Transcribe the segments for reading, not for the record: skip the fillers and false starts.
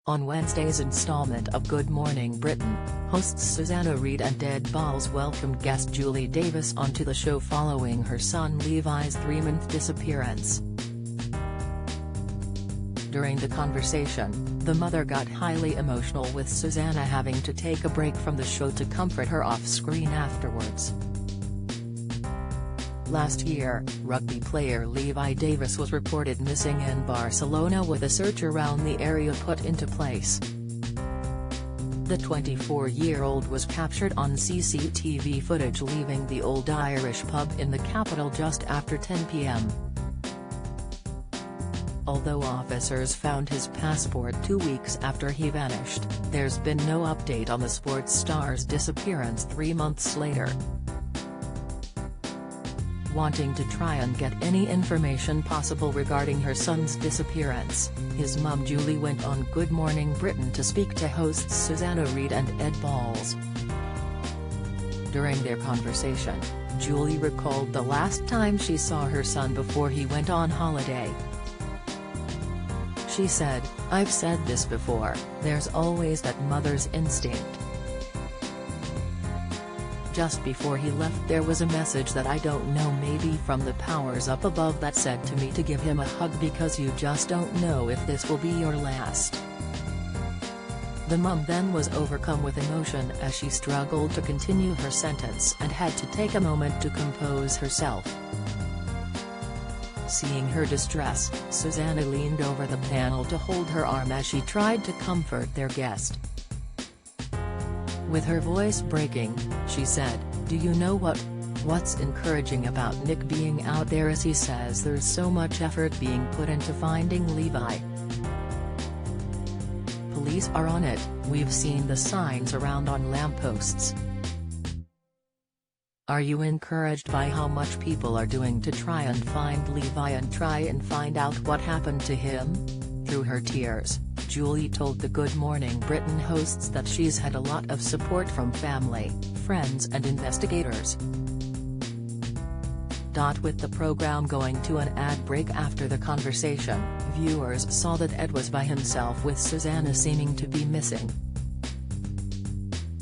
On Wednesday's installment of Good Morning Britain, hosts Susanna Reid and Ed Balls welcomed guest Julie Davis onto the show following her son Levi's 3-month disappearance. During the conversation, the mother got highly emotional, with Susanna having to take a break from the show to comfort her off-screen afterwards. Last year, rugby player Levi Davis was reported missing in Barcelona, with a search around the area put into place. The 24-year-old was captured on CCTV footage leaving the Old Irish pub in the capital just after 10 p.m. Although officers found his passport 2 weeks after he vanished, there's been no update on the sports star's disappearance 3 months later. Wanting to try and get any information possible regarding her son's disappearance, his mum Julie went on Good Morning Britain to speak to hosts Susanna Reid and Ed Balls. During their conversation, Julie recalled the last time she saw her son before he went on holiday. She said, "I've said this before, there's always that mother's instinct. Just before he left there was a message that I don't know, maybe from the powers up above, that said to me to give him a hug because you just don't know if this will be your last." The mum then was overcome with emotion as she struggled to continue her sentence and had to take a moment to compose herself. Seeing her distress, Susanna leaned over the panel to hold her arm as she tried to comfort their guest. With her voice breaking, she said, "Do you know what's encouraging about Nick being out there is he says there's so much effort being put into finding Levi. Police are on it, we've seen the signs around on lampposts. Are you encouraged by how much people are doing to try and find Levi and try and find out what happened to him?" Through her tears, Julie told the Good Morning Britain hosts that she's had a lot of support from family, friends and investigators. With the program going to an ad break after the conversation, viewers saw that Ed was by himself with Susanna seeming to be missing.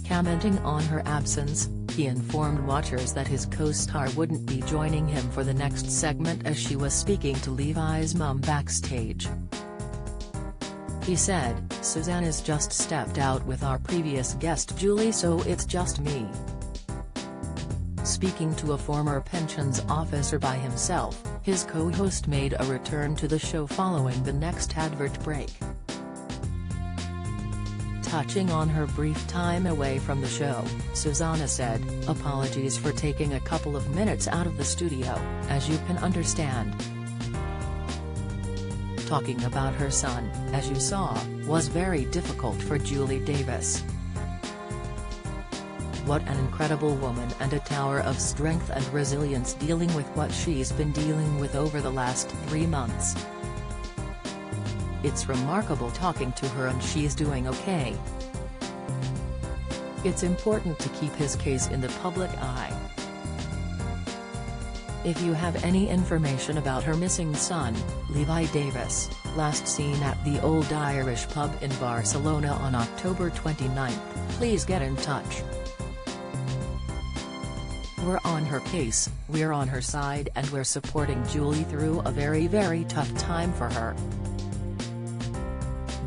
Commenting on her absence, he informed watchers that his co-star wouldn't be joining him for the next segment as she was speaking to Levi's mum backstage. He said, "Susanna's just stepped out with our previous guest Julie, so it's just me." Speaking to a former pensions officer by himself, his co-host made a return to the show following the next advert break. Touching on her brief time away from the show, Susanna said, "Apologies for taking a couple of minutes out of the studio, as you can understand. Talking about her son, as you saw, was very difficult for Julie Davis. What an incredible woman and a tower of strength and resilience dealing with what she's been dealing with over the last 3 months. It's remarkable talking to her and she's doing okay. It's important to keep his case in the public eye. If you have any information about her missing son, Levi Davis, last seen at the Old Irish pub in Barcelona on October 29, please get in touch. We're on her case, we're on her side and we're supporting Julie through a very, very tough time for her."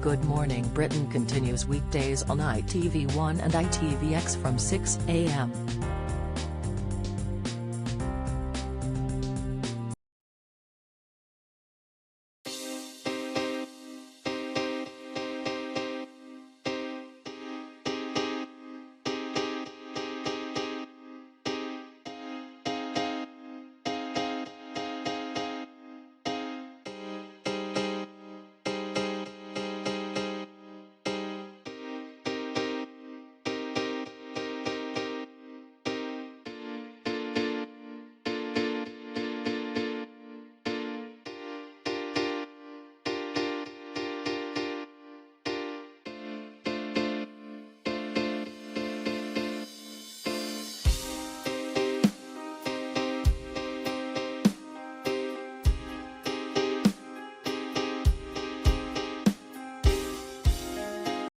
Good Morning Britain continues weekdays on ITV1 and ITVX from 6 a.m.